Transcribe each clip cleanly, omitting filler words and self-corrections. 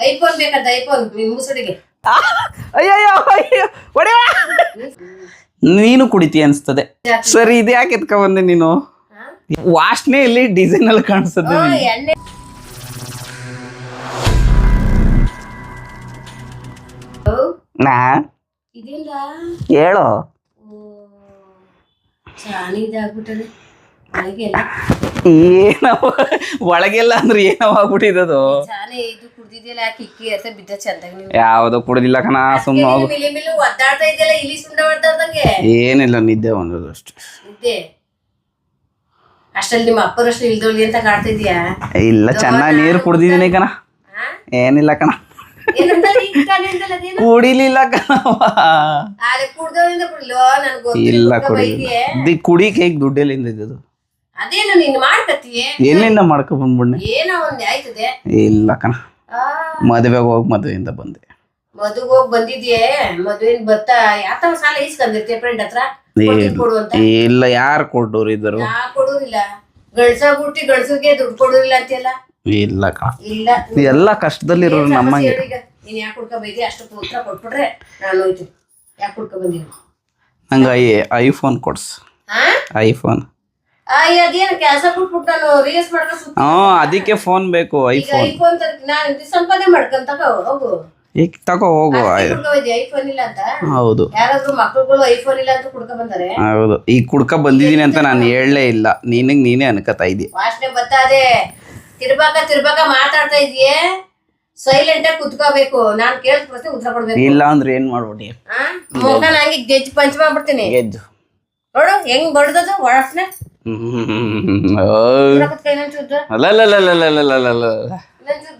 IPhone ಬೇಕಂತ iPhone ಮುಸುಡಿಗೆ. ಅಯ್ಯಯ್ಯೋ ಅಯ್ಯೋ ಹೊಡೆಯ. ನೀನು ಕುಡಿತಿ ಅನ್ಸ್ತದೆ. ಸರಿ ಇದು ಯಾಕೆ ಎತ್ಕ ಬಂದೆ ನೀನು? ವಾಸನೆ ಇಲ್ಲಿ ಡಿಸೈನ್ ಅಲ್ಲಿ ಕಾಣಿಸ್ತದೆ. ಎಣ್ಣೆ ನಾ ಇದಿಲ್ಲ ಹೇಳು. ಚಾಣಿದಾಗ್ಬಿಟ್ಟದೆ ಒಳಗೆಲ್ಲ. ಏನವ ಒಳಗೆಲ್ಲ ಅಂದ್ರೆ ಏನವ ಆಗ್ಬಿಟ್ಟಿದದು? ಚಾನೆ ಇದು ಕುಡ್ದಿದ್ಯಲ್ಲ ಕಿಕ್ಕಿ ಅಂತ ಬಿದ್ದ ಚಂದಾಗಿ. ನೀವು ಯಾವ್ದೋ ಕುಡ್ದಿಲ್ಲ ಕಣ, ಸುಮ್ಮನೆ ಹೋಗು. ಮಿಲಿ ಮಿಲಿ ಒದ್ದಾಡ್ತಾ ಇದೆಯಲ್ಲ, ಇಲ್ಲಿ ಸುಂಡ ಹೊಡ್ದಂಗೆ. ಏನಿಲ್ಲ, ನಿದ್ದೆ ಬಂದದ್ದು ಅಷ್ಟೇ. ನಿದ್ದೆ ಅಷ್ಟಲ್ಲಿ ನಿಮ್ಮ ಅಪ್ಪರಷ್ಟು ಇಲ್ದೋಳಿ ಅಂತ ಕಾಡ್ತಾ ಇದೀಯಾ? ಇಲ್ಲ, ಚೆನ್ನಾಗಿ ನೀರು ಕುಡ್ದಿದ್ದೀನಿ ಕಣ. ಏನಿಲ್ಲ ಕಣ, ಕುಡಿಲಿಲ್ಲ ಕಣವ. ಇಲ್ಲ ಕುಡಿ ಕುಡಿಕ್ ಹೇಗ್ ದುಡ್ಡೆಲ್ಲಿಂದ ಇದ್ದದು? ಅದೇನು ನೀನು ಮಾಡ್ಕತ್ತೀಯ? ಎಲ್ಲಿಂದ ಮಾಡ್ಕೊ ಬಂದ್ಬಿಡ್ನೆ? ಏನೋ ಒಂದ್ ಆಯ್ತದೆ. ಇಲ್ಲ ಕಣ, ಮದುವೆಗೆ ಹೋಗಿ ಮದುವೆಯಿಂದ ಬಂದೆ. ಮದುವೆಗೆ ಹೋಗಿ ಬಂದಿದ್ಯೆ? ಮದುವೆಯಿಂದ ಬರ್ತಾ ಯಾವ ಸಾಲ ಇಸ್ಕೊಂಡಿರ್ತೀಯ ಫ್ರೆಂಡ್ ಹತ್ರ ಕೊಡು ಅಂತ? ಇಲ್ಲ, ಯಾರು ಕೊಡೋರು ಇದ್ರು? ಕೊಡೋರಿಲ್ಲ. ಗಳ್ಸಾಗ್ಬಿಟ್ಟು ಗಳ್ಸಿಗೆ ದುಡ್ಡು ಕೊಡೋರಿಲ್ಲ ಅಂತೆಲ್ಲ. ಇಲ್ಲ ಕಣ, ಇಲ್ಲ ಎಲ್ಲ ಕಷ್ಟದಲ್ಲಿರೋ ನಮ್ಮಂಗೆ. ನೀನ್ ಯಾಕೆ ಕುಡ್ಕೊ ಬೈದಿ? ಅಷ್ಟು ಉತ್ತರ ಕೊಟ್ಬಿಟ್ರೆ ನಾನು ಹೋಯ್ತು. ಯಾಕೆ ಕುಡ್ಕೊ ಬಂದಿನಿ? ನಂಗೆ ಐಫೋನ್ ಕೊಡ್ಸು. ಐಫೋನ್ ಅದೇನು ಕೆಲಸ ಬಿಟ್ಬಿಟ್ಟು ನಾನು ರೀಲ್ಸ್ ಮಾಡ್ಕೊಂಡು ಅದಕ್ಕೆ ಫೋನ್ ಬೇಕು. ಐಫೋನ್ ನಾನು ಸಂಪಾದನೆ ಮಾಡ್ಕೊಂತ ಹೋಗು. ಈಗ ತಗೋ ಹೋಗು. ಐಫೋನ್ ಇಲ್ಲ ಅಂತ ಹೌದು, ಯಾರಾದ್ರೂ ಮಕ್ಳುಗಳು ಐಫೋನ್ ಇಲ್ಲ ಅಂತ ಕುಡ್ಕೊ ಬಂದಾರೆ. ಹೌದು, ಈಗ ಕುಡ್ಕ ಬಂದಿದ್ದೀನಿ ಅಂತ ನಾನು ಹೇಳಲೇ ಇಲ್ಲ. ನೀನೇ ಅನ್ಕತಾ ಇದ್ದಿ. ವಾಸನೆ ಬರ್ತಾ ಇದೆ. ತಿರ್ಬಾಕ ಮಾತಾಡ್ತಾ ಇದೀಯೇ? ಸೈಲೆಂಟ್ ಆಗಿ ಕುತ್ಕೋಬೇಕು. ನಾನ್ ಕೇಳಿದ ಪ್ರಶ್ನೆ ಉತ್ತರ ಕೊಡ್ಬೇಕು. ಇಲ್ಲ ಅಂದ್ರೆ ಏನ್ ಮಾಡ್ಬಿಡಿ? ಮುಖ ನಂಗೆ ಗೆಜ್ಜು ಪಂಚ್ ಮಾಡ್ಬಿಡ್ತೀನಿ. ಗೆಜ್ಜು ನೋಡು ಹೆಂಗ್ ಬಡ್ದದು ವಾಸನೆ.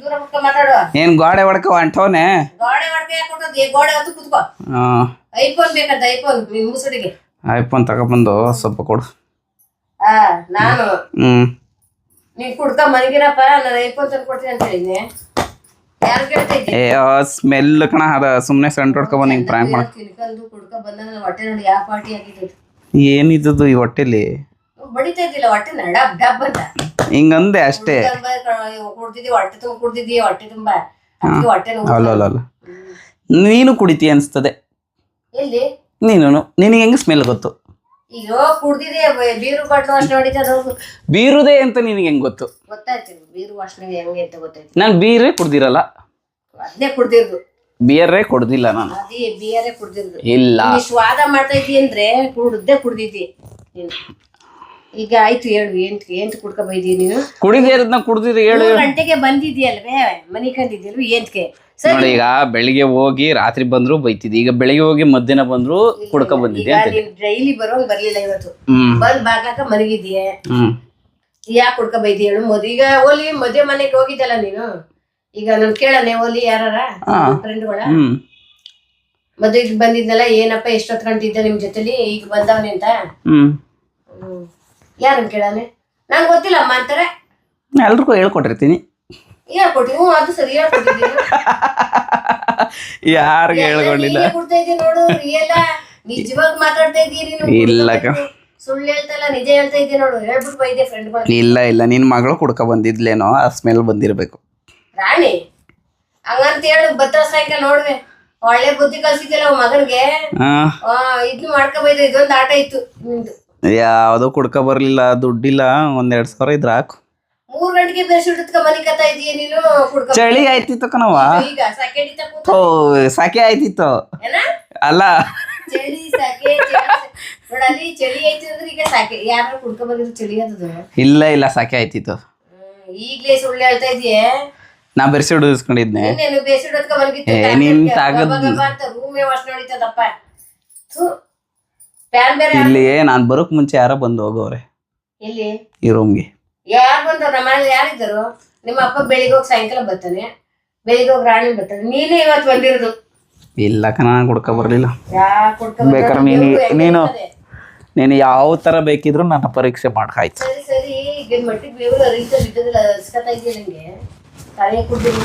ದೂರ ಕುತ್ಕೊ ಮಾತಾಡು. ಏನ್ ಗೋಡೆ ಹೊಡ್ಕ ಹೊಂಟವನೆ? ಗೋಡೆ ಹೊಡ್ಕ ಯಾಕೆ ಕೊಟ್ಟದ್ದು? ಗೋಡೆ ಹೊತ್ತು ಕುತ್ಕೋ. ಐಫೋನ್ ಬೇಕಂತ ಐಫೋನ್ ಮುಸುಡಿಗೆ. ಐಫೋನ್ ತಗೊಬಂದು ಸ್ವಲ್ಪ ಕೊಡು. ನಾನು ನೀನ್ ಕುಡ್ಕ ಮನಗಿರಪ್ಪ, ನಾನು ಐಫೋನ್ ತಂದು ಕೊಡ್ತೀನಿ ಅಂತ ಹೇಳಿದ್ನೆ. ಯಾರು ಕೇಳ್ತಾ ಇದ್ದೀನಿ? ಸ್ಮೆಲ್ ಕಣ, ಅದ ಸುಮ್ನೆ ಸಣ್ಣ ಹೊಡ್ಕೊ ಬಂದು ಹಿಂಗ್ ಪ್ರಾಂಕ್ ಮಾಡ. ತಿನ್ಕೊಂಡು ಕುಡ್ಕ ಬಂದ ನನ್ನ ಹೊಟ್ಟೆ ನೋಡಿ ಯಾವ ಪಾರ್ಟಿ ಆಗಿದ್ದು. ಏನಿದ್ದು ಈ ಹೊಟ್ಟೆಲಿ? ಬಡಿತಾ ಇದ್ದಿಲ್ಲ ಹೊಟ್ಟೆ ಡಬ್ ಡಬ್ ಅಂತ ಹಿಂಗಂದೆ ಅಷ್ಟೇ. ಕುಡ್ದಿದ್ದಿ ಹೊಟ್ಟೆ ತುಂಬ, ಕುಡ್ದಿದ್ದಿ ಹೊಟ್ಟೆ ತುಂಬಾ ಹೊಟ್ಟೆ. ಅಲ್ಲ, ನೀನು ಕುಡಿತಿ ಅನ್ಸ್ತದೆ. ಎಲ್ಲಿ ನೀನು? ನಿನಗೆ ಹೆಂಗ್ ಸ್ಮೆಲ್ ಗೊತ್ತು? ಈಗ ಕುಡ್ದಿದೆ ಬೀರು ಬಾಟ್ಲು ವಾಸನೆ ಹೊಡಿತದ. ಬೀರುದೇ ಅಂತ ನಿನಗೆ ಹೆಂಗ್ ಗೊತ್ತು? ಗೊತ್ತಾಯ್ತು ಬೀರು ವಾಸನೆ ಹೆಂಗೆ ಅಂತ ಗೊತ್ತಾಯ್ತು. ನಾನು ಬೀರೇ ಕುಡ್ದಿರಲ್ಲ. ಅದನ್ನೇ ಕುಡ್ದಿರ್ದು. ಬಿಯರೇ ಕುಡ್ದಿಲ್ಲ ನಾನು. ಅದೇ ಬಿಯರೇ ಕುಡ್ದಿರ್ದು. ಇಲ್ಲ, ಸ್ವಾದ ಮಾಡ್ತಾ ಇದ್ದಿ ಅಂದ್ರೆ ಕುಡ್ದಿದ್ದಿ ನೀನು. ಈಗ ಆಯ್ತು, ಹೇಳು ಏಂತ ಕುಡ್ಕ ಬೈದಿ ನೀನು? ಕುಡಿದಿರೋದ್ನ ಕುಡ್ದಿದ್ದು ಹೇಳು. 3 ಗಂಟೆಗೆ ಬಂದಿದ್ಯಲ್ವೇ, ಮನಿ ಕಂಡಿದ್ಯಲ್ವ ಏಂತಕ್ಕೆ? ನೋಡಿ, ಈಗ ಬೆಳಿಗ್ಗೆ ಹೋಗಿ ರಾತ್ರಿ ಬಂದ್ರು ಬೈತಿದ್ದಿ, ಈಗ ಬೆಳಿಗ್ಗೆ ಹೋಗಿ ಮಧ್ಯಾಹ್ನ ಬಂದ್ರು ಕುಡ್ಕ ಬಂದಿದ್ಯಾ? ಡೈಲಿ ಬರೋಂಗ್ ಬರ್ಲಿಲ್ಲ ಇವತ್ತು. ಬಂದ್ ಬಾಗಾಕ ಮನಗಿದ್ಯೆ. ಯಾಕೆ ಕುಡ್ಕ ಬೈದಿ ಹೇಳು? ಈಗ ಓಲಿ ಮದುವೆ ಮನೆಗೆ ಹೋಗಿದ್ದಲ್ಲ ನೀನು. ಈಗ ನಾನು ಕೇಳನೆ ಓಲಿ ಯಾರ ಫ್ರೆಂಡ್ಗಳ ಮದುವೆಗೆ ಬಂದಿದ್ನಲ್ಲ, ಏನಪ್ಪ ಎಷ್ಟೊತ್ ಗಂಟಿದ್ದ ನಿಮ್ ಜೊತೆಲಿ, ಈಗ ಬಂದವನೆ ಅಂತ ಯಾರನ್ ಕೇಳಾನೆ? ನಂಗೆ ಗೊತ್ತಿಲ್ಲ ಅಮ್ಮ ಅಂತಾರೆ. ಎಲ್ರಿಗೂ ಹೇಳ್ಕೊಟ್ಟಿರ್ತೀನಿ. ಹೇಳ್ಕೊಟ್ಟಿ? ಅದು ಸರಿ ಹೇಳ್ಕೊಟ್ಟಿದ್ದೀನಿ. ಯಾರಿಗೆ ಹೇಳ್ಕೊಂಡಿಲ್ಲ. ಕೊಡ್ತಾ ಇದ್ದೀನಿ ನೋಡು, ರಿಯಲ್ ನಿಜವಾಗಿ ಮಾತಾಡ್ತಾ ಇದ್ದೀರಿ. ಇಲ್ಲ, ಸುಳ್ಳು ಹೇಳ್ತಲ್ಲ, ನಿಜ ಹೇಳ್ತಾ ಇದ್ದೀನಿ ನೋಡು. ಹೇಳ್ಬಿಟ್ಟು ಬೈದೆ ಫ್ರೆಂಡ್ಗಳು. ಇಲ್ಲ, ನಿನ್ ಮಗಳು ಕುಡ್ಕ ಬಂದಿದ್ಲೇನೋ, ಆ ಸ್ಮೆಲ್ ಬಂದಿರ್ಬೇಕು. ರಾಣಿ ಹಂಗಂತ ಹೇಳು. ಬತ್ರ ಸಾಯಂಕಾಲ ನೋಡ್ವೆ, ಒಳ್ಳೆ ಬುದ್ಧಿ ಕಲ್ಸಿದ್ಯಲ್ಲ ಮಗನ್ಗೆ. ಇದ್ನು ಮಾಡ್ಕೊ ಬೈದ. ಇದೊಂದು ಆಟ ಇತ್ತು ನಿಮ್ದು. ಯಾವ್ದೋ ಕುಡ್ಕ ಬರ್ಲಿಲ್ಲ, ದುಡ್ಡಿಲ್ಲ. 1-2 ಸಾವಿರ ಇದ್ರ ಹಾಕು. 3 ಗಂಟೆಗೆ ಬೆರ್ಸಿಡ್ಕ ಮನಿ ಕತ್ತಾ ಇದೀಯ ನೀನು. ಚಳಿ ಆಯ್ತಿತ್ತು ಕಣವ. ಈಗ ಸೆಕೆ ಹಿಡಿತಾ ಕೂತು. ಸೆಕೆ ಆಯ್ತಿತ್ತು ಅಲ್ಲ, ಚಳಿ ಸೆಕೆ ನೋಡಲ್ಲಿ. ಚಳಿ ಆಯ್ತು ಅಂದ್ರೆ ಈಗ ಸಾಕೆ. ಯಾರು ಕುಡ್ಕ ಬಂದಿದ್ರು ಚಳಿ ಅಂತದ? ಇಲ್ಲ, ಸೆಕೆ ಆಯ್ತಿತ್ತು. ಈಗ್ಲೇ ಸುಳ್ಳು ಹೇಳ್ತಾ ಇದೀಯ. ನಾ ಬೆರ್ಸಿಡ್ ಇಸ್ಕೊಂಡಿದ್ನೆ. ನೀನು ಬೆರ್ಸಿಡೋದ್ಕ ಮಲಗಿತ್ತು. ನೀನ್ ತಾಗದ್ ರೂಮೇ ವಾಸನೆ ಹೊಡಿತದಪ್ಪ. ಪ್ಯಾನ್ ಬೇರೆ. ಇಲ್ಲಿ ನಾನ್ ಬರೋಕ್ ಮುಂಚೆ ಯಾರ ಬಂದು ಹೋಗೋರೆ ಎಲ್ಲಿ? ಈ ರೂಮ್ಗೆ. ಯಾರು ಬಂದವ್ರು? ನಮ್ಮ ಮನೇಲಿ ಯಾರಿದ್ದರು? ನಿಮ್ಮ ಅಪ್ಪ ಬೆಳಿಗ್ಗೆ ಹೋಗಿ ಸಾಯಂಕಾಲ ಬರ್ತಾನೆ, ಬೆಳಿಗ್ಗೆ ಹೋಗಿ ರಾಣಿ ಬರ್ತಾನೆ. ನೀನೇ ಇವತ್ತು ಬಂದಿರೋದು. ಇಲ್ಲ ಕಣ, ಕುಡ್ಕ ಬರ್ಲಿಲ್ಲ. ಬೇಕಾದ್ರೆ ನೀನು ಯಾವ ತರ ಬೇಕಿದ್ರು ನನ್ನ ಪರೀಕ್ಷೆ ಮಾಡ್ಕಾಯ್ತು. ಸರಿ ಈಗ ಮಟ್ಟಿಗೆ ಬೇವು ಅರಿತಾ ಬಿದ್ದದಿಲ್ಲ. ಅರ್ಸ್ಕೊತಾ ಇದೆಯಾ ನಂಗೆ? ಸಾರಾಯಿ ಕುಡ್ದಿದ್ದು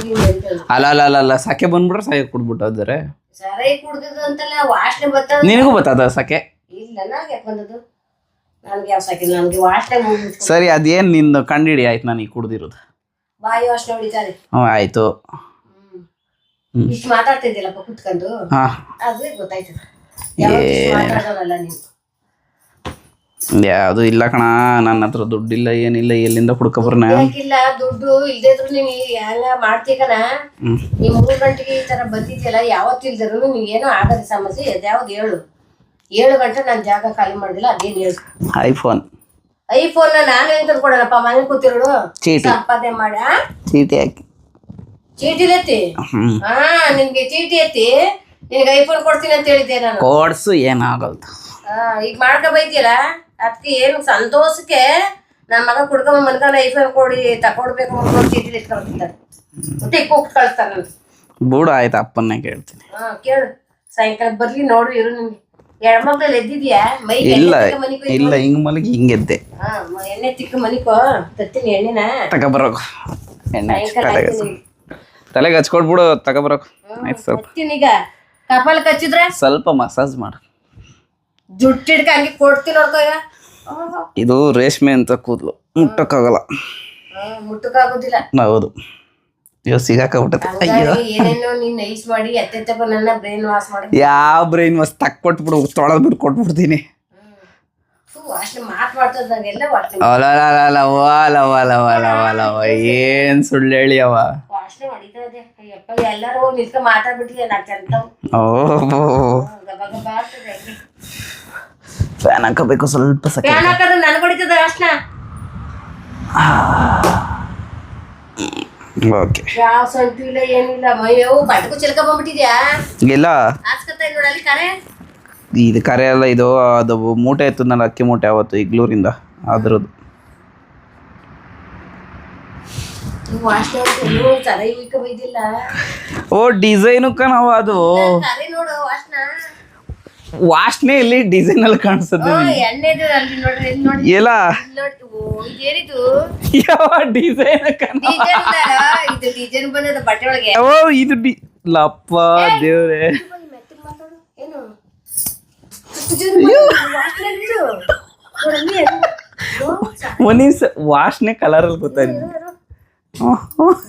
ಅಲ್ಲ, ಸಕೆ ಬಂದ್ಬಿಟ್ರೆ ಸಾಯ ಕುಡ್ಬಿಟ್ಟೋದ್ರೆ. ಸಾರಾಯಿ ಕುಡ್ದಿದ್ದು ಅಂತಲ್ಲ, ವಾಸನೆ ಬರ್ತದ. ನಿನಗೂ ಬರ್ತದ ಸಕೆ? ಇಲ್ಲ, ನನಗೆ ಯಾಕೆ ಬಂದದ್ದು? ನನಗೆ ಯಾವ ಸಾಕಿಲ್ಲ, ನನಗೆ ವಾಸನೆ. ಸರಿ, ಅದೇನು ನಿಂದು ಕಂಡಿಡಿ ಆಯ್ತು. ನಾನು ಈಗ ಕುಡ್ದಿರೋದು ಬಾಯಿ ವಾಸನೆ ಹೊಡಿತಾರೆ. ಆಯ್ತು. ಇಷ್ಟು ಮಾತಾಡ್ತಾ ಇದ್ದಿಲ್ಲಪ್ಪ ಕುತ್ಕೊಂಡು ಹಾ ಅದೇ ಗೊತ್ತಾಯ್ತದ ಯಾವತ್ತೂ ಇಷ್ಟ್ ಮಾತಾಡೋನಲ್ಲ ನೀನು. ಯಾವುದು ಇಲ್ಲ ಕಣ, ನನ್ನ ಹತ್ರ ದುಡ್ಡಿಲ್ಲ ಏನಿಲ್ಲ, ಎಲ್ಲಿಂದ ಹುಡ್ಕೊಬರ್ನ. ಯಾಕಿಲ್ಲ ದುಡ್ಡು ಇಲ್ದಿದ್ರು ನೀವ್ ಹೆಂಗ ಮಾಡ್ತೀಕನ ನೀವ್ 3 ಗಂಟೆಗೆ ಈ ತರ ಬಂದಿದ್ಯಲ್ಲ, ಯಾವತ್ತು ಇಲ್ದಿದ್ರು ನೀವ್ ಏನೋ ಆಗದ ಸಮಸ್ಯೆ ಯಾವ್ದು ಹೇಳು. 7 ಗಂಟೆ ನಾನು ಜಾಗ ಖಾಲಿ ಮಾಡಿದಿಲ್ಲ, ಅದೇನ್ ಹೇಳು. ಐಫೋನ್ ನಾನು ಏನ್ ತಂದ್ಕೊಡಲ್ಲಪ್ಪ, ಮನೆ ಕೂತಿರೋಡು ಚೀಟಿ ಸಂಪಾದನೆ ಮಾಡ ಚೀಟಿ ಹಾಕಿ ಚೀಟಿ ಎತ್ತಿ ಹಾ ನಿನ್ಗೆ ಚೀಟಿ ಎತ್ತಿ ನಿನ್ಗೆ ಐಫೋನ್ ಕೊಡ್ತೀನಿ ಅಂತ ಹೇಳಿದ್ದೆ ನಾನು. ಕೋಡ್ಸು ಏನಾಗಲ್ದು. ಈಗ ಮಾಡ್ಕ ಬೈತಿಯಲ್ಲ ಅದಕ್ಕೆ ಏನು ಸಂತೋಷಕ್ಕೆ ನನ್ನ ಮಗ ಕುಡ್ಕೊಂಬ ಮನ್ಕಂಡ ಐಫೋನ್ ಕೊಡಿ ತಕೊಡ್ಬೇಕು ಅಂತ ಚೀಟಿ ಇಟ್ಕೊಂಡಿರ್ತಾರೆ ಮತ್ತೆ ಕೂಗ್ಟ್ ಕಳಿಸ್ತಾರೆ ನಾನು. ಬೂಡ ಆಯ್ತು, ಅಪ್ಪನ್ನೇ ಕೇಳ್ತೀನಿ. ಕೇಳು ಸಾಯಂಕಾಲ ಬರ್ಲಿ ನೋಡು ಇರು. ನಿಮ್ಗೆ ಎಡಮಕ್ಳಲ್ಲಿ ಎದ್ದಿದ್ಯಾ ಮೈ ಇಲ್ಲ ಇಲ್ಲ, ಹಿಂಗ್ ಮಲಗಿ ಹಿಂಗೆದ್ದೆ. ಎಣ್ಣೆ ತಿಕ್ಕ ಮನಿಕೋ ತತ್ತೀನಿ ಎಣ್ಣೆನ ತಗೊಬರೋಕು. ಎಣ್ಣೆ ಸಾಯಂಕಾಲ ತಲೆಗೆ ಹಚ್ಕೊಟ್ಬಿಡು, ತಗೊಬರೋಕು. ಆಯ್ತು ಸ್ವಲ್ಪ ಈಗ ಕಪಾಲ್ ಕಚ್ಚಿದ್ರೆ ಸ್ವಲ್ಪ ಮಸಾಜ್ ಮಾಡು. ಜುಟ್ಟಿಡ್ಕ ಹಂಗೆ ಕೊಡ್ತೀನಿ ನೋಡ್ಕೋ. ಈಗ ಇದು ರೇಷ್ಮೆ ಅಂತ ಕೂದಲು, ಮುಟ್ಟಕ್ಕಾಗಲ್ಲ. ಮುಟ್ಟಕ್ಕಾಗೋದಿಲ್ಲ. ಹೌದು, ಇವಾಗ ಸಿಗಾಕಬಿಟ್ಟೆ. ಅಯ್ಯೋ, ಏನೇನೋ ನೀನ್ ನೈಸ್ ಮಾಡಿ ಎತ್ತೆತ್ತಪ್ಪ ನನ್ನ ಬ್ರೈನ್ ವಾಶ್ ಮಾಡಿ. ಯಾವ ಬ್ರೈನ್ ವಾಶ್ ಕೊಟ್ಬಿಡು, ತೊಳೆದ್ ಬಿಟ್ಟು ಕೊಟ್ಬಿಡ್ತೀನಿ. ವಾಸನೆ ಮಾತಾಡ್ತದ ನಂಗೆಲ್ಲ ವಾಸನೆ ಏನ್ ಸುಳ್ಳು ಹೇಳಿ ಅವ. ವಾಸನೆ ಹೊಡಿತದೆ. ಅಯ್ಯಪ್ಪ ಎಲ್ಲಾರು ಹೋಗಿ ನಿಂತ್ಕೊಂಡ್ ಮಾತಾಡ್ಬಿಟ್ಟಿದೆ ನಾಕ್ ಅಂತ ಗಬ ಗಬ ಆಗ್ತದೆ. ಫ್ಯಾನ್ ಹಾಕಬೇಕು ಸ್ವಲ್ಪ ಸೆಕೆಂಡ್. ಫ್ಯಾನ್ ಹಾಕಿದ್ರೆ ನನ್ಗೆ ಹೊಡಿತದ ವಾಸನೆ. ಓಕೆ, ಯಾವ ಸಂಟು ಇಲ್ಲ ಏನಿಲ್ಲ. ಮೈಯವು ಬಟ್ಟಕು ಚಿಲ್ಕ ಬಂದ್ಬಿಟ್ಟಿದ್ಯಾ? ಇಲ್ಲ ಹಾಸ್ಕತ್ತ ನೋಡಲ್ಲಿ ಕರೆ. ಇದು ಕರೆ ಅಲ್ಲ, ಇದು ಅದು ಮೂಟೆ ಎತ್ತದ್ನಲ್ಲ, ಅಕ್ಕಿ ಮೂಟೆ ಅವತ್ತು ಇಗ್ಲೂರಿಂದ ಅದ್ರದ್ದು. ವಾಸನೆ ತರ ಇಕ್ಕ ಬೈದಿಲ್ಲ. ಓ ಡಿಸೈನು ಕಣವ ಅದು. ಕರೆ ನೋಡು ವಾಸನ. ವಾಸನೆ ಇಲ್ಲಿ ಡಿಸೈನ್ ಅಲ್ಲಿ ಕಾಣಿಸುತ್ತೆ. ಎಣ್ಣೆದು ಅಲ್ಲಿ ನೋಡ್ರಿ, ಇಲ್ಲಿ ನೋಡಿ ಎಲ್ಲ ನೋಡಿ. ಇದೇನಿದು ಯಾವ ಡಿಸೈನ್ ಕಣ? ಇದು ಡಿಸೈನ್ ಬಂದದ ಬಟ್ಟೆ ಒಳಗೆ. ಓ ಇದು ಲಪ್ಪ ದೇವ್ರೆ. ಏನು ಒಂದಿವ್ಸ ವಾಸನೆ ಕಲರ್ ಅಲ್ಲಿ ಗೊತ್ತಾಯ್ತು.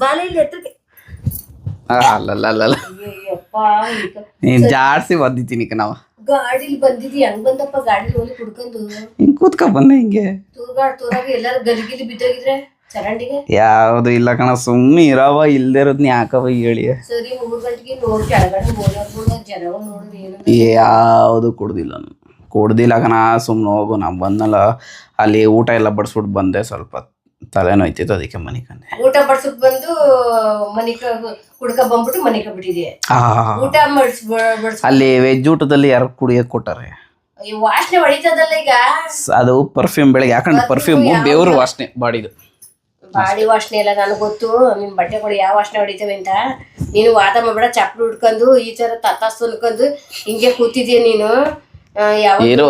ಬಾಲೆಯಲ್ಲಿ ಎತ್ತಕ್ಕೆ ಅಲ್ಲ ನೀನ್ ಜಾಡ್ಸಿ ಒದ್ದಿತೀನಿ ನಾವು. ಗಾಡಿಲಿ ಬಂದಿದ್ದಿ ಹೆಂಗ್ ಬಂದಪ್ಪ? ಗಾಡಿಲಿ ಹೋಗಿ ಕುಡ್ಕೊಂಡು ಹಿಂಗ್ ಕೂತ್ಕೊ ಬಂದೆ ಹಿಂಗೆ. ತೂರಾಗ ಎಲ್ಲಾರು ಗಲಿಗಿಲಿ ಬಿದ್ದೋಗಿದ್ರೆ ಚರಂಡಿಗೆ. ಯಾವ್ದು ಇಲ್ಲ ಕಣ, ಸುಮ್ಮನೆ ಇರವ, ಇಲ್ದೇ ಇರೋದ್ನ ಯಾಕವ ಹೇಳಿ. ಸರಿ 3 ಗಂಟೆಗೆ ನೋಡಿ ಕೆಳಗಡೆ ಓಡಾಡ್ಕೊಂಡು ಜನ ನೋಡಿದ್ರೆ ಏನು ಯಾವುದು ಕುಡ್ದಿಲ್ಲ ಕಣ. ಸುಮ್ಮನೆ ಹೋಗು, ನಾ ಬಂದಲ್ಲ ಅಲ್ಲಿ ಊಟ ಎಲ್ಲ ಬಡಿಸ್ಬಿಟ್ಟು ಬಂದೆ. ಸ್ವಲ್ಪ ತಲೆನೋಯ್ತಿತ್ತು, ಅದಕ್ಕೆ ಮನೆ ಕಂಡೆ. ಊಟ ಬಡ್ಸಕ್ ಬಂದು ಮನಿಕ ಕುಡ್ಕ ಬಂದ್ಬಿಟ್ಟು ಮನಿಕ ಬಿಟ್ಟಿದ್ಯಾ? ಊಟ ಅಲ್ಲಿ ವೆಜ್ ಊಟದಲ್ಲಿ ಯಾರು ಕುಡಿಯಕ್ ಕೊಟ್ಟಾರೆ? ವಾಸನೆ ಹೊಡಿತದಲ್ಲ ಈಗ. ಅದು ಪರ್ಫ್ಯೂಮ್, ಬೆಳಗ್ಗೆ ಯಾಕಂದ್ರೆ ಪರ್ಫ್ಯೂಮ್ ಬೇವ್ರ ವಾಸನೆ ಬಾಡಿದು. ಬಾಡಿ ವಾಸನೆ ಎಲ್ಲ ನನಗೆ ಗೊತ್ತು. ನಿನ್ ಬಟ್ಟೆ ಕೊಡಿ ಯಾವ ವಾಸನೆ ಹೊಡಿತವೆ ಅಂತ. ನೀನು ವಾದ ಮಾಡ್ಬೇಡ, ಚಪ್ಪಲಿ ಉಟ್ಕೊಂಡು ಈ ತರ ತತ್ತಾಸ್ ಅನ್ಕೊಂಡು ಹಿಂಗೆ ಕೂತಿದ್ಯಾ ನೀನು. ಏನೋ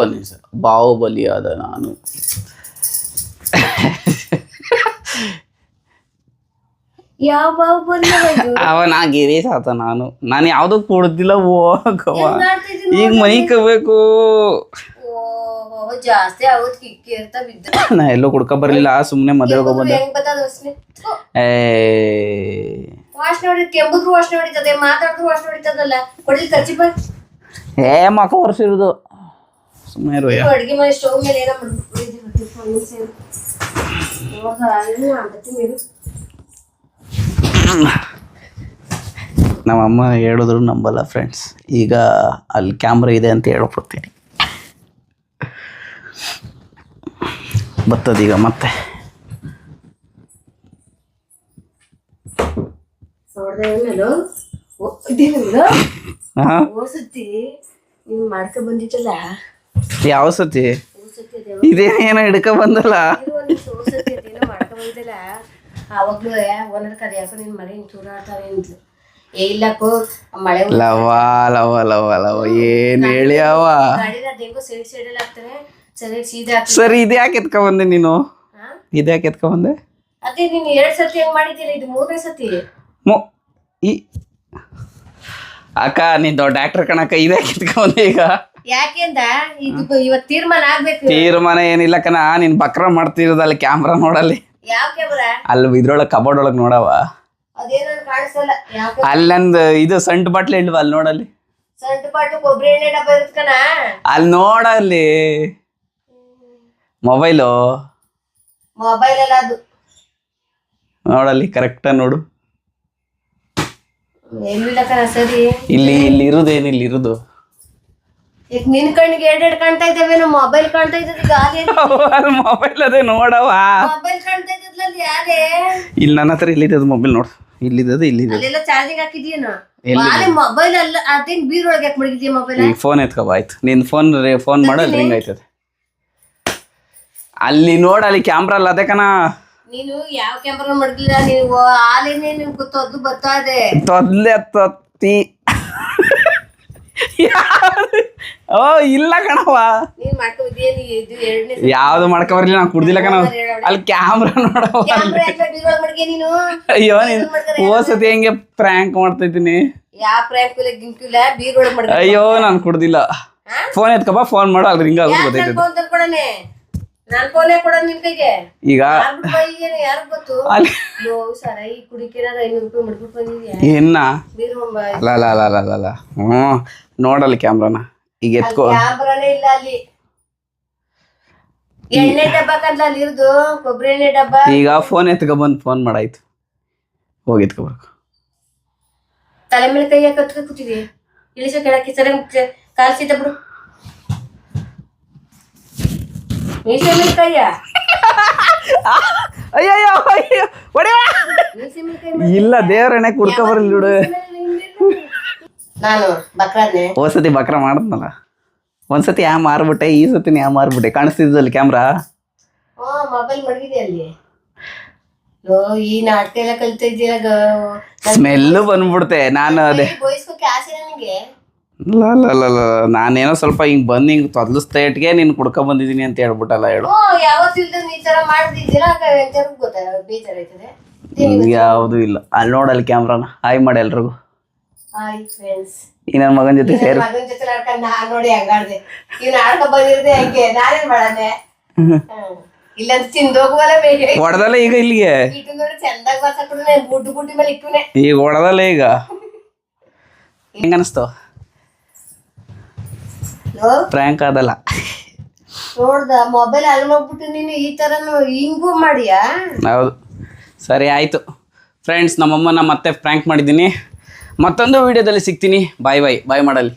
ಬಾಹುಬಲಿ ಆದ ನಾನು. ಯಾವ ಬಾಹುಬಲಿ ಅವನ ಗಿರೀಶ್ ಆತ. ನಾನು ಯಾವ್ದು ಕುಡ್ದಿಲ್ಲ. ಹೋಗವ ಈಗ ಮೈ ಕಬೇಕು. ಜಾಸ್ತಿ ಆಗೋದ್ ಕಿಕ್ಕಿ ಅಂತ ಬಿದ್ದ. ನಾ ಎಲ್ಲೋ ಕುಡ್ಕ ಬರ್ಲಿಲ್ಲ, ಸುಮ್ನೆ ಮದುವೆಗೆ ಬಂದೆ. ವಾಸನೆ ಹೊಡಿ, ಕೆಂಬುದ್ರು ವಾಸನೆ ಹೊಡಿತದೆ, ಮಾತಾಡಿದ್ರು ವಾಸನೆ ಹೊಡಿತದಲ್ಲ. ಕೊಡಿ ಖರ್ಚಿ ಬರ್. ಮಕ ವರ್ಷಿರೋದು ಸುಮ್ಮನೆ ಅಡಿಗೆ ಮನೆ ಸ್ಟವ್ ಮೇಲೆ ಏನೋ ನಮ್ಮಮ್ಮ ಹೇಳಿದ್ರು ನಂಬಲ್ಲ ಫ್ರೆಂಡ್ಸ್. ಈಗ ಅಲ್ಲಿ ಕ್ಯಾಮ್ರಾ ಇದೆ ಅಂತ ಹೇಳ್ಬಿಡ್ತೀನಿ. ಬರ್ತದೀಗ ಮತ್ತೆ. ಸತಿ ನೀನ್ ಮಾಡ್ಕ ಬಂದಿತ್ತಲ್ಲ, ಯಾವ ಸತಿ? ಇದೇನೇನೋ ಹಿಡ್ಕ ಬಂದಲ್ಲ. ಮಾಡ್ಕ ಬಂದಿಲ್ಲ ಅವಾಗ್ಲೂ ಓನರ್ ಕದ ಯಾಕೋ ನಿನ್ ಮಳೆ ಹಿಂಗ್ ಚೂರಾಡ್ತಾವೆ ಅಂದ್ಲು. ಇಲ್ಲಕ್ಕೋ ಮಳೆ ಏನ್ ಹೇಳಿ ಅವ. ಗಾಡಿನ ಅದೇಗೋ ಸೈಡ್ ಹಾಕ್ತಾರೆ, ಸರಿ ಸೀದಾ. ಸರಿ ಇದ್ಯಾಕೆ ಎತ್ಕ ಬಂದೆ ನೀನು? ಇದ್ಯಾಕೆ ಎತ್ಕ ಬಂದೆ? ಅದೇ ನೀನ್ 2 ಸತಿ ಹೆಂಗ್ ಮಾಡಿದ್ದಿಲ್ಲ, ಇದು 3ನೇ ಸತಿ. ಅಕ್ಕ ನೀನ್ ದೊಡ್ಡ ಡಾಕ್ಟರ್ ಕಣಕ್ಕ, ಇದ್ಯಾಕೆ ಎತ್ಕ ಬಂದೆ ಈಗ? ಯಾಕೆಂದ ಇವತ್ ತೀರ್ಮಾನ ಆಗ್ಬೇಕು. ತೀರ್ಮಾನ ಏನಿಲ್ಲ ಕಣ, ನೀನ್ ಬಕ್ರ ಮಾಡ್ತಿರೋದಲ್ಲಿ ಕ್ಯಾಮ್ರಾ ನೋಡಲ್ಲಿ. ಯಾವ ಕ್ಯಾಮ್ರಾ? ಅಲ್ಲಿ ಇದ್ರೊಳಗೆ ಕಬೋರ್ಡ್ ಒಳಗೆ ನೋಡವ. ಅದೇನೋ ಕಾಣಿಸಲ್ಲ ಯಾಕೆ ಅಲ್ಲೊಂದು ಇದು ಸಂಟ್ ಬಾಟ್ಲಿ ಇಲ್ವಾ ಅಲ್ಲಿ ನೋಡಲ್ಲಿ ಸಂಟ್ ಪಾಟು ಕೊಬ್ಬರಿ ಎಣ್ಣೆ ಡಬ್ಬ ಇರುತ್ತಕನ ಅಲ್ಲಿ ನೋಡಲ್ಲಿ ಮೊಬೈಲು ಮೊಬೈಲ್ ಅಲ್ಲ ಅದು ನೋಡಲ್ಲಿ ಕರೆಕ್ಟ್ ನೋಡು ಎಲ್ಲಿಲ್ಲ ಕಣ ಸರಿ ಇಲ್ಲಿ ಇಲ್ಲಿ ಇರುದೇನು ಇಲ್ಲಿ ಇರುದು ಈಗ ನಿನ್ ಕಣ್ಣಿಗೆ ಎರಡೆರಡು ಕಾಣ್ತಾ ಇದ್ದಾವೇನೋ ಮೊಬೈಲ್ ಕಾಣ್ತಾ ಇದ್ದದ ಯಾರೇ ಮೊಬೈಲ್ ಅದೇ ನೋಡವ ಮೊಬೈಲ್ ಕಾಣ್ತಾ ಇದ್ದದ್ಲ ಅಲ್ಲಿ ಯಾರೇ ಇಲ್ಲಿ ನನ್ನ ಹತ್ರ ಇಲ್ಲಿದ್ದದು ಮೊಬೈಲ್ ನೋಡು ಇಲ್ಲಿದ್ದದು ಇಲ್ಲಿದೆ ಅಲ್ಲೆಲ್ಲ ಚಾರ್ಜಿಂಗ್ ಹಾಕಿದ್ಯೇನೋ ಬಾಲೆ ಮೊಬೈಲ್ ಅಲ್ಲ ಅದೇನ್ ಬೀರ್ ಒಳಗೆ ಯಾಕೆ ಮಡಗಿದ್ಯಾ ಮೊಬೈಲ್ ಈಗ ಫೋನ್ ಎತ್ಕೋಬ ಆಯ್ತು ನಿನ್ ಫೋನ್ ಮಾಡಲ್ ರಿಂಗ್ ಆಯ್ತದೆ ಅಲ್ಲಿ ನೋಡ ಅಲ್ಲಿ ಕ್ಯಾಮ್ರಾ ಅಲ್ಲ ಅದೇ ಕಣ ನೀನು ಯಾವ ಕ್ಯಾಮ್ರಾ ಮಡಗಿಲ್ಲ ನೀವು ಆಲೇನೆ ನಿನ್ ಗೊತ್ತದ್ದು ಬರ್ತಾ ಇದೆ ತೊದ್ಲೆ ತೊತ್ತಿ ಓ ಇಲ್ಲ ಕಣವ ನೀನ್ ಮಾಡ್ಕೊಂಡಿದ್ಯೇನು ಇದು ಎರಡನೇ ಯಾವ್ದು ಮಾಡ್ಕೊ ಬರ್ಲಿಲ್ಲ ನಾನು ಕುಡ್ದಿಲ್ಲ ಕಣ ಅಲ್ಲಿ ಕ್ಯಾಮ್ರಾ ನೋಡವ ಕ್ಯಾಮ್ರಾ ಯಾಕೆ ಬೀರ್ ಒಳಗೆ ಮಡಗಿಯ ನೀನು ಅಯ್ಯೋ ನೀನ್ ಓಸತಿ ಹೆಂಗೆ ಪ್ರ್ಯಾಂಕ್ ಮಾಡ್ತಾ ಇದ್ದೀನಿ ಯಾವ ಪ್ರಾಂಕ್ ಗಿಂಕಿಲ್ಲ ಬೀರ್ ಒಳಗೆ ಮಡಗಿ ಅಯ್ಯೋ ನಾನು ಕುಡ್ದಿಲ್ಲ ಫೋನ್ ಎತ್ಕಪ್ಪ ಫೋನ್ ಮಾಡು ಅಲ್ಲಿ ರಿಂಗ್ ಆಗೋದು ಗೊತ್ತೈತದೆ ಫೋನ್ ತಂದ್ಕೊಡನೆ ನಾನ್ ಫೋನೇ ಕೊಡೋದು ನಿನ್ ಕೈಗೆ ಈಗ ಯಾರು ಗೊತ್ತು ಅಲ್ಲಿ ಸರ ಈ ಕುಡಿಕೆನಾರ 500 ರೂಪಾಯಿ ಮಡ್ಬಿಟ್ಟು ಬಂದಿದ್ಯಾ ಏನ ಬೀರ್ ಅಲ್ಲ ಅಲ್ಲ ಅಲ್ಲ ಅಲ್ಲ ಅಲ್ಲ ಅಲ್ಲ ನೋಡಲ್ಲಿ ಕ್ಯಾಮ್ರಾನ ಈಗ ಎತ್ಕೋ ಕ್ಯಾಮ್ರಾನೇ ಇಲ್ಲ ಅಲ್ಲಿ ಎಣ್ಣೆ ಡಬ್ಬ ಕಂಡ್ಲ ಅಲ್ಲಿ ಇರ್ದು ಕೊಬ್ಬರಿ ಎಣ್ಣೆ ಡಬ್ಬ ಈಗ ಫೋನ್ ಎತ್ಕೊ ಬಂದು ಫೋನ್ ಮಾಡಾಯ್ತು ಹೋಗಿ ಎತ್ಕೋಬರ್ಕು ತಲೆ ಮೇಲೆ ಕೈ ಕತ್ಕ ಕೂತಿದಿ ಇಳಿಸ ಕೆಳಕ್ಕೆ ಸರಿ ಕಾಲ್ ಸೀತ ಬಿಡು ಮೀಸೆ ಮೇಲೆ ಕೈಯ ಅಯ್ಯಯ್ಯೋ ಅಯ್ಯೋ ಹೊಡೆಯ ಮೀಸೆ ಮೇಲೆ ಕೈ ಇಲ್ಲ ದೇವ್ರಣ್ಣೆ ಕುಡ್ಕೊ ಬರಲಿ ಬಿಡು ನಾನು ಬಕ್ರಾದ್ನೆ ಹೋದ್ಸತಿ ಬಕ್ರ ಮಾಡಿದ್ನಲ್ಲ ಒಂದ್ಸತಿ ಯಾ ಮಾರ್ಬಿಟ್ಟೆ ಈ ಸತಿ ಯಾ ಮಾರ್ಬಿಟ್ಟೆ ಕಾಣಿಸ್ತಿದ್ದಲ್ಲಿ ಕ್ಯಾಮ್ರಾ ಮೊಬೈಲ್ ಮಡಗಿದೆ ಅಲ್ಲಿ ಈ ನಾಟಕ ಎಲ್ಲ ಕಲಿತಾ ಇದ್ದೀರ ಸ್ಮೆಲ್ಲು ಬಂದ್ಬಿಡ್ತೆ ನಾನು ಅದೇ ಬೋಯಿಸ್ಕೋಕೆ ಆಸೆ ನನಗೆ ಇಲ್ಲ ನಾನೇನೋ ಸ್ವಲ್ಪ ಹಿಂಗ್ ಬಂದು ಹಿಂಗ್ ತೊದ್ಲಿಸ್ತಾ ಇಟ್ಗೆ ನೀನು ಕುಡ್ಕೊ ಬಂದಿದ್ದೀನಿ ಅಂತ ಹೇಳ್ಬಿಟ್ಟಲ್ಲ ಹೇಳು ಯಾವತ್ತಿಲ್ದ ಈ ತರ ಮಾಡ್ತಿದ್ದೀರಾ ಗೊತ್ತಾಗ ಬೇಜಾರ ಆಯ್ತದೆ ಯಾವುದು ಇಲ್ಲ ಅಲ್ಲಿ ನೋಡಲ್ಲಿ ಕ್ಯಾಮ್ರಾನ ಹಾಯ್ ಮಾಡಿ ಎಲ್ರಿಗೂ ಹಾಯ್ ಫ್ರೆಂಡ್ಸ್ ಈ ನನ್ನ ಮಗನ ಜೊತೆ ಸೇರಿ ಮಗನ ಜೊತೆ ನಡ್ಕೊಂಡು ನಾನ್ ನೋಡಿ ಹಂಗಾಡ್ದೆ ಇವ್ನ ಆಡ್ಕೊ ಬಂದಿರ್ದೆ ಹೆಂಗೆ ನಾನೇನ್ ಮಾಡದೆ ಇಲ್ಲಂತ ತಿಂದೋಗುವಲ್ಲ ಬೇಗ ಹೊಡೆದಲ್ಲ ಈಗ ಇಲ್ಲಿಗೆ ಇಟ್ಟು ನೋಡಿ ಚಂದಾಗ ಬರ್ಸಕ್ಬಿಡ್ನೆ ಗುಡ್ಡು ಗುಡ್ಡಿ ಮೇಲೆ ಇಟ್ಟುನೆ ಈಗ ಹೊಡೆದಲ್ಲ ಈಗ ಹೆಂಗ ಅನಿಸ್ತು ಪ್ರ್ಯಾಂಕ್ ಆದಲ್ಲ ನೋಡ್ದ ಮೊಬೈಲ್ ಅಲ್ಲಿ ಹೋಗ್ಬಿಟ್ಟು ನೀನು ಈ ತರನು ಹಿಂಗೂ ಮಾಡಿಯಾ ಹೌದು ಸರಿ ಆಯಿತು ಫ್ರೆಂಡ್ಸ್ ನಮ್ಮಮ್ಮನ ಮತ್ತೆ ಪ್ರ್ಯಾಂಕ್ ಮಾಡಿದ್ದೀನಿ ಮತ್ತೊಂದು ವಿಡಿಯೋದಲ್ಲಿ ಸಿಗ್ತೀನಿ ಬಾಯ್ ಬಾಯ್ ಬಾಯ್ ಮಾಡಲ್ಲಿ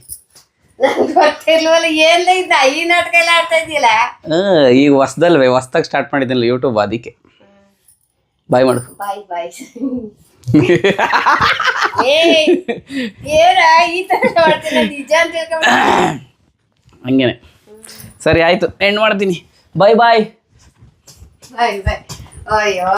ನನ್ಗೆ ಗೊತ್ತಿಲ್ವಲ್ಲ ಏನ್ಲ ಇದ್ದ ಈ ನಾಟಕ ಎಲ್ಲ ಆಡ್ತಾ ಇದೆಯಲ್ಲ ಈಗ ಹೊಸ್ದಾಗಿ ಸ್ಟಾರ್ಟ್ ಮಾಡಿದ್ದೀನಲ್ಲ ಯೂಟ್ಯೂಬ್ ಅದಕ್ಕೆ ಬಾಯ್ ಮಾಡು ಬಾಯ್ ಬಾಯ್ ಏನ ಈ ತರ ಮಾಡ್ತೀನಿ ನಿಜ ಅಂತ ಹೇಳ್ಕೊಂಡ್ಬಿಟ್ಟು ಹಂಗೇನೆ ಸರಿ ಆಯಿತು ಎಂಡ್ ಮಾಡ್ತೀನಿ ಬಾಯ್ ಬಾಯ್ ಬಾಯ್ ಬಾಯ್ ಅಯ್ಯೋ